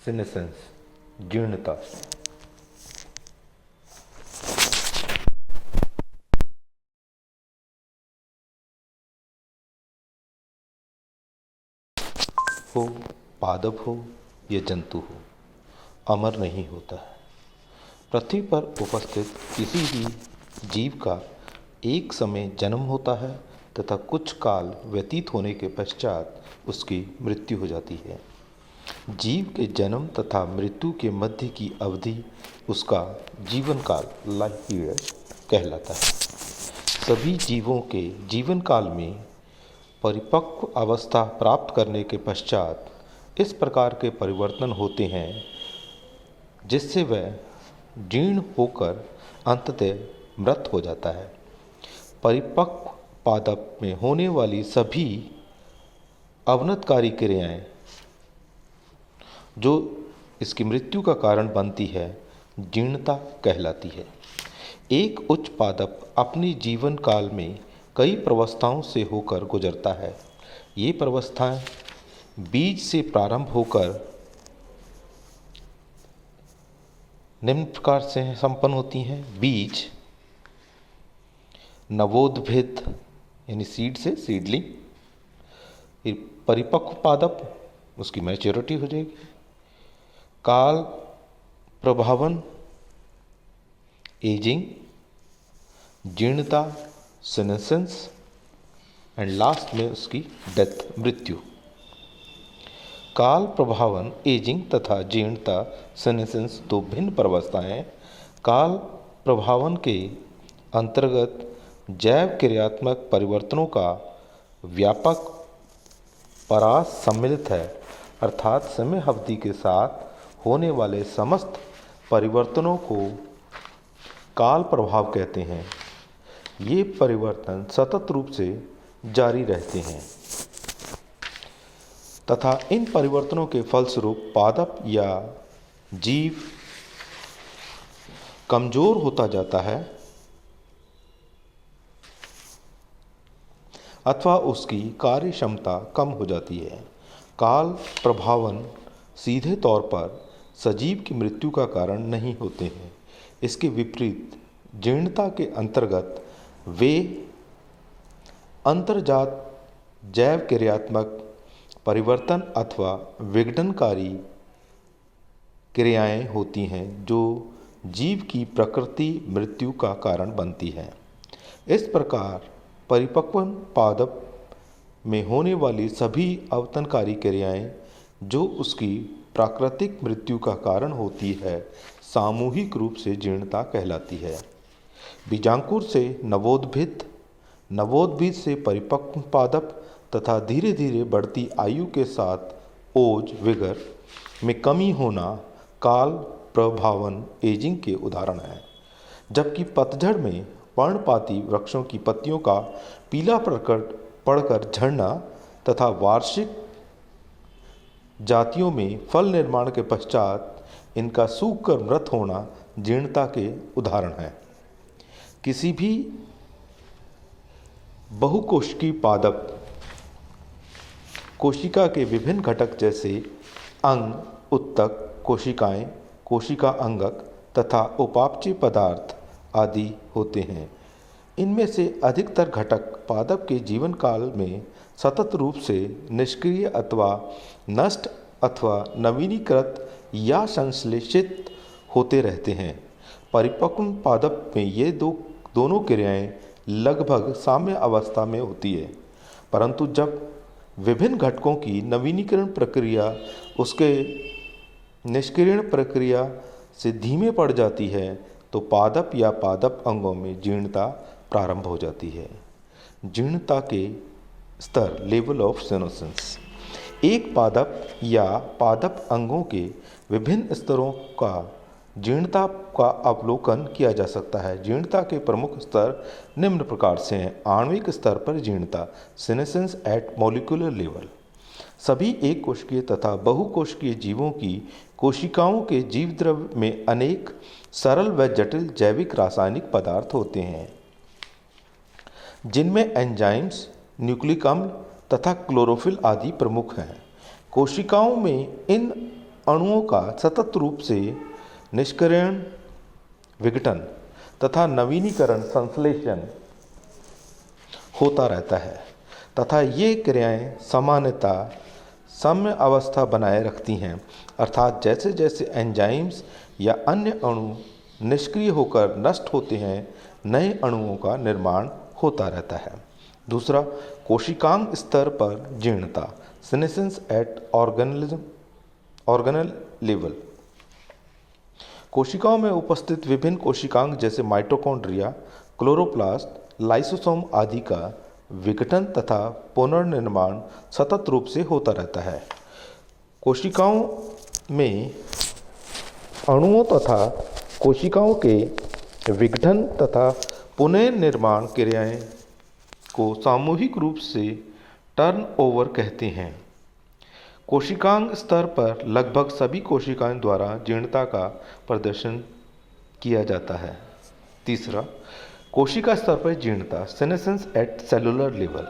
Senescence, जीर्णता। हो, पादप हो या जंतु हो, अमर नहीं होता है। पृथ्वी पर उपस्थित किसी भी जीव का एक समय जन्म होता है तथा कुछ काल व्यतीत होने के पश्चात उसकी मृत्यु हो जाती है। जीव के जन्म तथा मृत्यु के मध्य की अवधि उसका जीवन काल, लाइफ पीरियड कहलाता है। सभी जीवों के जीवन काल में परिपक्व अवस्था प्राप्त करने के पश्चात इस प्रकार के परिवर्तन होते हैं जिससे वह जीर्ण होकर अंततः मृत हो जाता है। परिपक्व पादप में होने वाली सभी अवनतकारी क्रियाएं जो इसकी मृत्यु का कारण बनती है, जीर्णता कहलाती है। एक उच्च पादप अपने जीवन काल में कई प्रवस्थाओं से होकर गुजरता है। ये प्रवस्थाएं बीज से प्रारंभ होकर निम्न प्रकार से संपन्न होती हैं। बीज, नवोद्भिद यानी सीड से सीडलिंग, फिर परिपक्व पादप, उसकी मैच्योरिटी हो जाएगी, काल प्रभावन एजिंग, जीर्णता सीनेसेंस एंड लास्ट में उसकी डेथ, मृत्यु। काल प्रभावन एजिंग तथा जीर्णता सीनेसेंस दो भिन्न प्रवस्थाएं। काल प्रभावन के अंतर्गत जैव क्रियात्मक परिवर्तनों का व्यापक परास सम्मिलित है, अर्थात समय अवधि के साथ होने वाले समस्त परिवर्तनों को काल प्रभाव कहते हैं। ये परिवर्तन सतत रूप से जारी रहते हैं तथा इन परिवर्तनों के फलस्वरूप पादप या जीव कमजोर होता जाता है अथवा उसकी कार्य क्षमता कम हो जाती है। काल प्रभावन सीधे तौर पर सजीव की मृत्यु का कारण नहीं होते हैं। इसके विपरीत जीर्णता के अंतर्गत वे अंतर्जात जैव क्रियात्मक परिवर्तन अथवा विघटनकारी क्रियाएं होती हैं जो जीव की प्रकृति मृत्यु का कारण बनती हैं। इस प्रकार परिपक्व पादप में होने वाली सभी अवतनकारी क्रियाएं जो उसकी प्राकृतिक मृत्यु का कारण होती है, सामूहिक रूप से जीर्णता कहलाती है। बीजांकुर से नवोद्भिद, नवोद्भिद से परिपक्व पादप तथा धीरे धीरे बढ़ती आयु के साथ ओज विगर में कमी होना काल प्रभावन एजिंग के उदाहरण हैं। जबकि पतझड़ में पर्णपाती वृक्षों की पत्तियों का पीला प्रकट पड़कर झड़ना तथा वार्षिक जातियों में फल निर्माण के पश्चात इनका सूखकर मृत होना जीर्णता के उदाहरण हैं। किसी भी बहुकोशिकीय पादप कोशिका के विभिन्न घटक जैसे अंग, उत्तक, कोशिकाएं, कोशिका अंगक तथा उपापचय पदार्थ आदि होते हैं। इनमें से अधिकतर घटक पादप के जीवन काल में सतत रूप से निष्क्रिय अथवा नष्ट अथवा नवीनीकृत या संश्लेषित होते रहते हैं। परिपक्व पादप में ये दोनों क्रियाएं लगभग साम्य अवस्था में होती है, परंतु जब विभिन्न घटकों की नवीनीकरण प्रक्रिया उसके निष्क्रियण प्रक्रिया से धीमे पड़ जाती है तो पादप या पादप अंगों में जीर्णता प्रारंभ हो जाती है। जीर्णता के स्तर, लेवल ऑफ सीनेसेंस। एक पादप या पादप अंगों के विभिन्न स्तरों का जीर्णता का अवलोकन किया जा सकता है। जीर्णता के प्रमुख स्तर निम्न प्रकार से हैं। आणविक स्तर पर जीर्णता, सीनेसेंस एट मॉलिक्यूलर लेवल। सभी एक कोशिकीय तथा बहुकोशिकीय जीवों की कोशिकाओं के जीवद्रव्य में अनेक सरल व जटिल जैविक रासायनिक पदार्थ होते हैं, जिनमें एंजाइम्स, न्यूक्लिक अम्ल तथा क्लोरोफिल आदि प्रमुख हैं। कोशिकाओं में इन अणुओं का सतत रूप से निष्क्रियण, विघटन तथा नवीनीकरण, संश्लेषण होता रहता है तथा ये क्रियाएं सामान्यतः साम्य अवस्था बनाए रखती हैं, अर्थात जैसे जैसे एंजाइम्स या अन्य अणु निष्क्रिय होकर नष्ट होते हैं, नए अणुओं का निर्माण होता रहता है। दूसरा, कोशिकांग स्तर पर जीर्णता, सीनेसेंस एट ऑर्गेनल लेवल। कोशिकाओं में उपस्थित विभिन्न कोशिकांग जैसे माइटोकॉन्ड्रिया, क्लोरोप्लास्ट, लाइसोसोम आदि का विघटन तथा पुनर्निर्माण सतत रूप से होता रहता है। कोशिकाओं में अणुओं तथा कोशिकाओं के विघटन तथा पुनर्निर्माण क्रियाएं को सामूहिक रूप से टर्नओवर कहते हैं। कोशिकांग स्तर पर लगभग सभी कोशिकाओं द्वारा जीर्णता का प्रदर्शन किया जाता है। तीसरा, कोशिका स्तर पर जीर्णता, सेनेसेंस एट सेलुलर लेवल।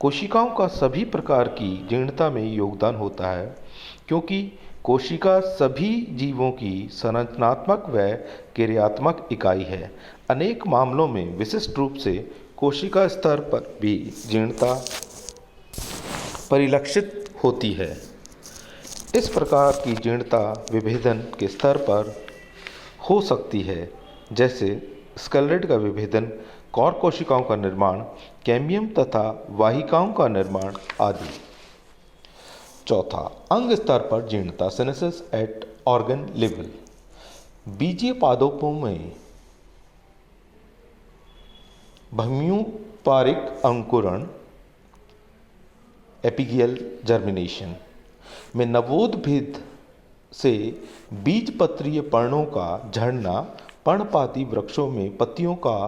कोशिकाओं का सभी प्रकार की जीर्णता में योगदान होता है, क्योंकि कोशिका सभी जीवों की संरचनात्मक व क्रियात्मक इकाई है। अनेक मामलों में विशिष्ट रूप से कोशिका स्तर पर भी जीर्णता परिलक्षित होती है। इस प्रकार की जीर्णता विभेदन के स्तर पर हो सकती है, जैसे स्केलेट का विभेदन, कौर कोशिकाओं का निर्माण, कैम्बियम तथा वाहिकाओं का निर्माण आदि। चौथा, अंग स्तर पर जीर्णता, सिनेसिस एट ऑर्गन लेवल। बीजीय पादपों में भ्रूणपारिक अंकुरण, एपिगियल जर्मिनेशन में नवोद्भिद से बीजपत्रीय पर्णों का झड़ना, पर्णपाती वृक्षों में पत्तियों का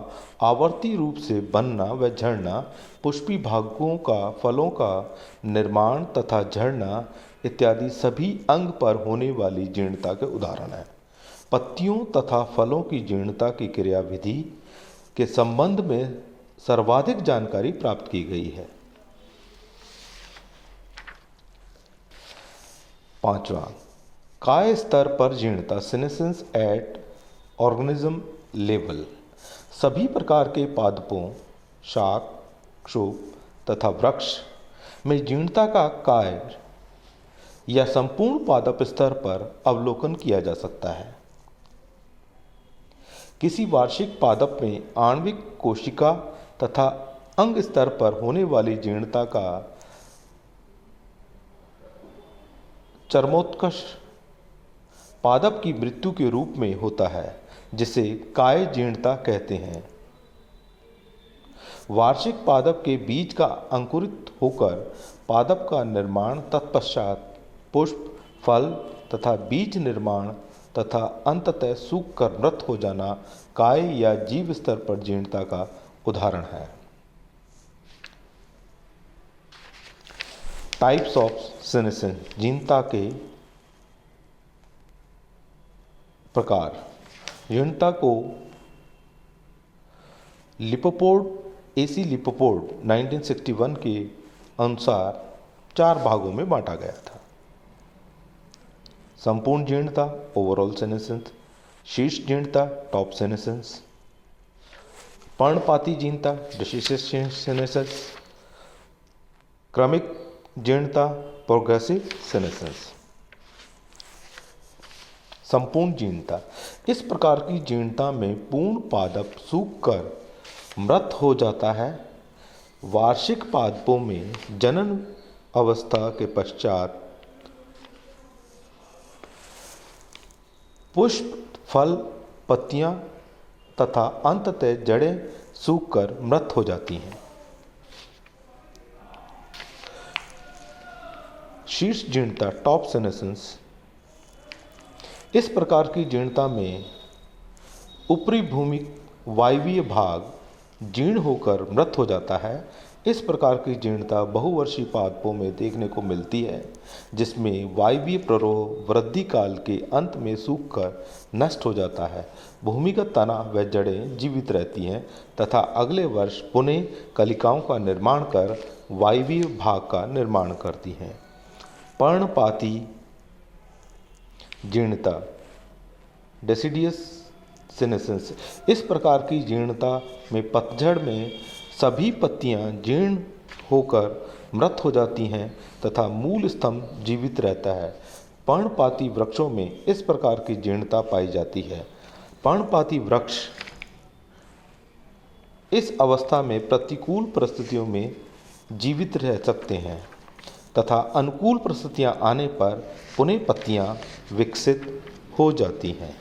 आवर्ती रूप से बनना व झड़ना, पुष्पी भागों का फलों का निर्माण तथा झड़ना इत्यादि सभी अंग पर होने वाली जीर्णता के उदाहरण हैं। पत्तियों तथा फलों की जीर्णता की क्रियाविधि के संबंध में सर्वाधिक जानकारी प्राप्त की गई है। पांचवा, काय स्तर पर जीर्णता, सीनेसेंस एट ऑर्गेनिज्म लेवल। सभी प्रकार के पादपों, शाक, क्षोभ तथा वृक्ष में जीर्णता का काय या संपूर्ण पादप स्तर पर अवलोकन किया जा सकता है। किसी वार्षिक पादप में आणविक, कोशिका तथा अंग स्तर पर होने वाली जीर्णता का चरमोत्कर्ष पादप की मृत्यु के रूप में होता है, जिसे काय जीर्णता कहते हैं। वार्षिक पादप के बीज का अंकुरित होकर पादप का निर्माण, तत्पश्चात पुष्प, फल तथा बीज निर्माण तथा अंततः सूख कर मृत हो जाना काय या जीव स्तर पर जीर्णता का उदाहरण है। टाइप्स ऑफ सीनेसेंस, जीर्णता के प्रकार। जीर्णता को लिपोपोड, एसी लिपोपोड 1961 के अनुसार 4 भागों में बांटा गया था। संपूर्ण जीर्णता, ओवरऑल सीनेसेंस, शीर्ष जीर्णता, टॉप सीनेसेंस, पर्णपाती जीर्णता, डिसीसेस सीनेसेंस, क्रमिक जीर्णता, प्रोग्रेसिव सीनेसेंस। संपूर्ण जीर्णता, इस प्रकार की जीर्णता में पूर्ण पादप सूखकर मृत हो जाता है। वार्षिक पादपों में जनन अवस्था के पश्चात पुष्प, फल, पत्तियां तथा अंततः जड़ें सूखकर मृत हो जाती हैं। शीर्ष जीर्णता, टॉप सीनेसेंस, इस प्रकार की जीर्णता में ऊपरी भूमि वायवीय भाग जीर्ण होकर मृत हो जाता है। इस प्रकार की जीर्णता बहुवर्षीय पादपों में देखने को मिलती है, जिसमें वायवीय प्ररोह वृद्धि काल के अंत में सूखकर नष्ट हो जाता है। भूमिगत तना व जड़ें जीवित रहती हैं तथा अगले वर्ष पुनः कलिकाओं का निर्माण कर वायवीय भाग का निर्माण करती हैं। पर्णपाती जीर्णता डेसिडियस सीनेसेंस। इस प्रकार की जीर्णता में पतझड़ में सभी पत्तियां जीर्ण होकर मृत हो जाती हैं तथा मूल स्तंभ जीवित रहता है। पर्णपाती वृक्षों में इस प्रकार की जीर्णता पाई जाती है। पर्णपाती वृक्ष इस अवस्था में प्रतिकूल परिस्थितियों में जीवित रह सकते हैं तथा अनुकूल परिस्थितियां आने पर पुनः पत्तियां विकसित हो जाती हैं।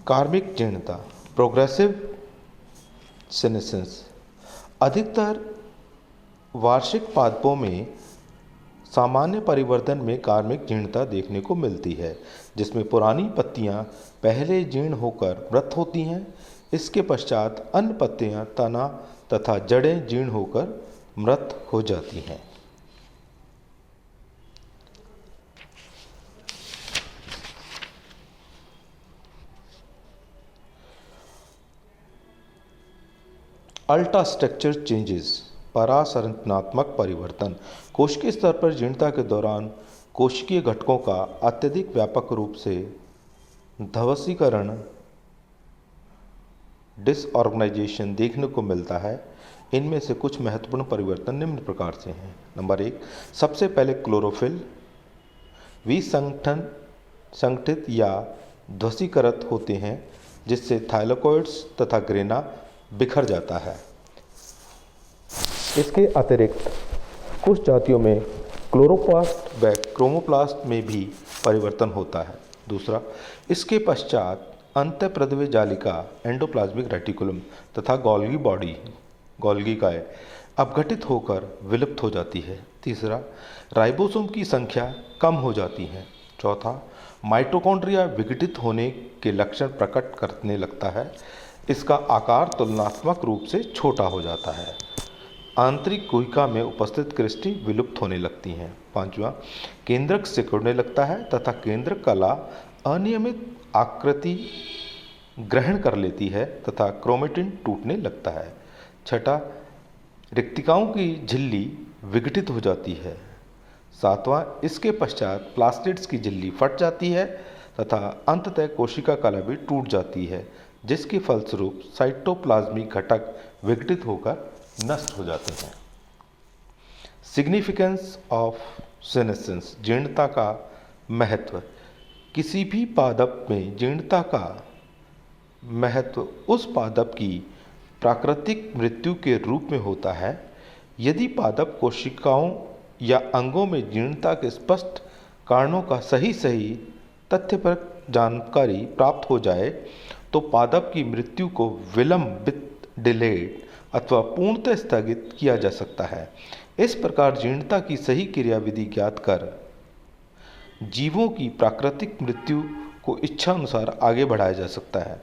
कार्मिक जीर्णता प्रोग्रेसिव सीनेसेंस। अधिकतर वार्षिक पादपों में सामान्य परिवर्तन में कार्मिक जीर्णता देखने को मिलती है, जिसमें पुरानी पत्तियां पहले जीर्ण होकर मृत होती हैं। इसके पश्चात अन्य पत्तियां, तना तथा जड़ें जीर्ण होकर मृत हो जाती हैं। अल्ट्रा स्ट्रक्चर चेंजेस परासंरचनात्मक परिवर्तन। कोशिकीय स्तर पर जीर्णता के दौरान कोशिकीय घटकों का अत्यधिक व्यापक रूप से ध्वसीकरण डिसऑर्गेनाइजेशन देखने को मिलता है। इनमें से कुछ महत्वपूर्ण परिवर्तन निम्न प्रकार से हैं। नंबर 1, सबसे पहले क्लोरोफिल विसंगठित या ध्वसीकृत होते हैं, जिससे थाइलाकोइड्स तथा ग्रेना बिखर जाता है। इसके अतिरिक्त कुछ जातियों में क्लोरोप्लास्ट व क्रोमोप्लास्ट में भी परिवर्तन होता है। दूसरा, इसके पश्चात अंतःप्रद्रव्य जालिका एंडोप्लाज्मिक रेटिकुलम तथा गोल्गी बॉडी गोल्गी काय अपघटित होकर विलुप्त हो जाती है। तीसरा, राइबोसोम की संख्या कम हो जाती है। चौथा, माइटोकॉन्ड्रिया विघटित होने के लक्षण प्रकट करने लगता है। इसका आकार तुलनात्मक रूप से छोटा हो जाता है। आंतरिक गुहिका में उपस्थित क्रिस्टी विलुप्त होने लगती हैं। पांचवा, केंद्रक सिकुड़ने लगता है तथा केंद्रक कला अनियमित आकृति ग्रहण कर लेती है तथा क्रोमेटिन टूटने लगता है। छठा, रिक्तिकाओं की झिल्ली विघटित हो जाती है। सातवां, इसके पश्चात प्लास्टिड्स की झिल्ली फट जाती है तथा अंततः कोशिका कला भी टूट जाती है, जिसके फलस्वरूप साइटोप्लाज्मिक घटक विघटित होकर नष्ट हो जाते हैं। सिग्निफिकेंस ऑफ सीनेसेंस जीर्णता का महत्व। किसी भी पादप में जीर्णता का महत्व उस पादप की प्राकृतिक मृत्यु के रूप में होता है। यदि पादप कोशिकाओं या अंगों में जीर्णता के स्पष्ट कारणों का सही तथ्य पर जानकारी प्राप्त हो जाए तो पादप की मृत्यु को विलंबित डिलेड अथवा पूर्णतः स्थगित किया जा सकता है। इस प्रकार जीर्णता की सही क्रियाविधि ज्ञात कर जीवों की प्राकृतिक मृत्यु को इच्छा अनुसार आगे बढ़ाया जा सकता है।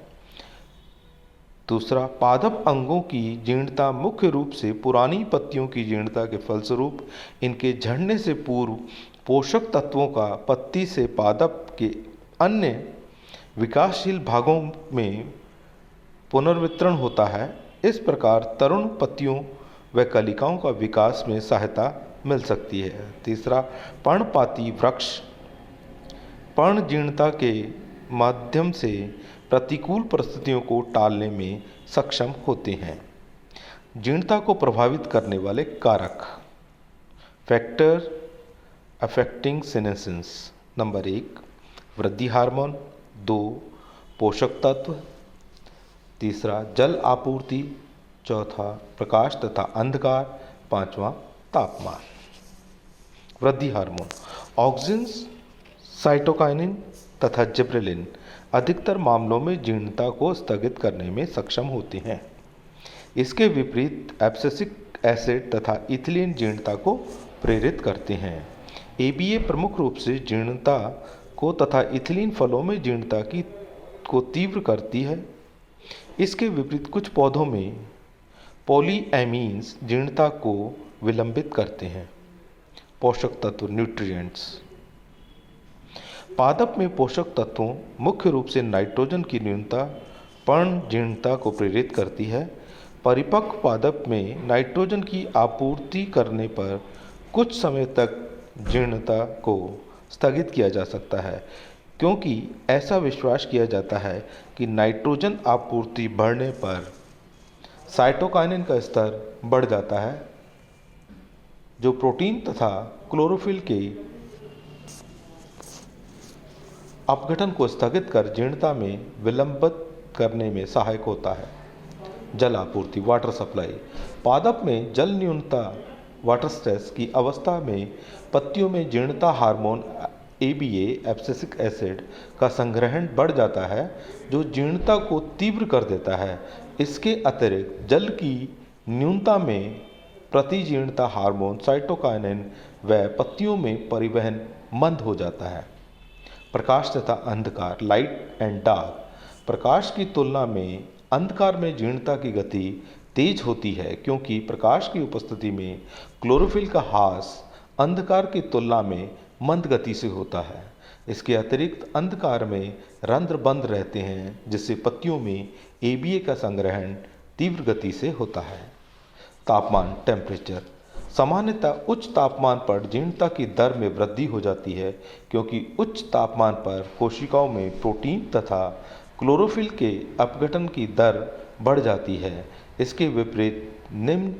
दूसरा, पादप अंगों की जीर्णता मुख्य रूप से पुरानी पत्तियों की जीर्णता के फलस्वरूप इनके झड़ने से पूर्व पोषक तत्वों का पत्ती से पादप के अन्य विकासशील भागों में पुनर्वितरण होता है। इस प्रकार तरुण पत्तियों व कलिकाओं का विकास में सहायता मिल सकती है। तीसरा, पर्णपाती वृक्ष पर्ण जीर्णता के माध्यम से प्रतिकूल परिस्थितियों को टालने में सक्षम होते हैं। जीर्णता को प्रभावित करने वाले कारक फैक्टर अफेक्टिंग सीनेसेंस। नंबर 1, वृद्धि हार्मोन। 2, पोषक तत्व। तीसरा, जल आपूर्ति। चौथा, प्रकाश तथा अंधकार। पांचवा, तापमान। वृद्धि हार्मोन ऑक्सिन, साइटोकाइनिन तथा जिब्रेलिन अधिकतर मामलों में जीर्णता को स्थगित करने में सक्षम होते हैं। इसके विपरीत एब्सिसिक एसिड तथा इथिलीन जीर्णता को प्रेरित करते हैं। एबीए प्रमुख रूप से जीर्णता को तथा इथिलीन फलों में जीर्णता को तीव्र करती है। इसके विपरीत कुछ पौधों में पॉलीएमीन्स जीर्णता को विलंबित करते हैं। पोषक तत्व न्यूट्रिएंट्स। पादप में पोषक तत्वों मुख्य रूप से नाइट्रोजन की न्यूनता पर्ण जीर्णता को प्रेरित करती है। परिपक्व पादप में नाइट्रोजन की आपूर्ति करने पर कुछ समय तक जीर्णता को स्थगित किया जा सकता है, क्योंकि ऐसा विश्वास किया जाता है कि नाइट्रोजन आपूर्ति बढ़ने पर साइटोकाइनिन का स्तर बढ़ जाता है, जो प्रोटीन तथा क्लोरोफिल के अपघटन को स्थगित कर जीर्णता में विलंबित करने में सहायक होता है। जल आपूर्ति, वाटर सप्लाई। पादप में जल न्यूनता, वाटर स्ट्रेस की अवस्था में पत्तियों में जीर्णता हार्मोन ABA, एब्सिसिक एसिड का संग्रहण बढ़ जाता है, जो जीर्णता को तीव्र कर देता है। इसके अतिरिक्त जल की न्यूनता में प्रतिजीर्णता हार्मोन साइटोकाइनिन व पत्तियों में परिवहन मंद हो जाता है। प्रकाश तथा अंधकार, लाइट एंड डार्क। प्रकाश की तुलना में अंधकार में जीर्णता की गति तेज होती है, क्योंकि प्रकाश की उपस्थिति में क्लोरोफिल का ह्रास अंधकार की तुलना में मंद गति से होता है। इसके अतिरिक्त अंधकार में रंध्र बंद रहते हैं, जिससे पत्तियों में ABA का संग्रहण तीव्र गति से होता है। तापमान, टेम्परेचर। सामान्यतः उच्च तापमान पर जीर्णता की दर में वृद्धि हो जाती है, क्योंकि उच्च तापमान पर कोशिकाओं में प्रोटीन तथा क्लोरोफिल के अपघटन की दर बढ़ जाती है। इसके विपरीत निम्न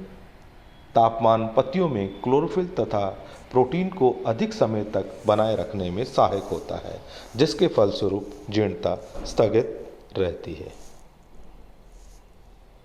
तापमान पत्तियों में क्लोरोफिल तथा प्रोटीन को अधिक समय तक बनाए रखने में सहायक होता है, जिसके फलस्वरूप जीर्णता स्थगित रहती है।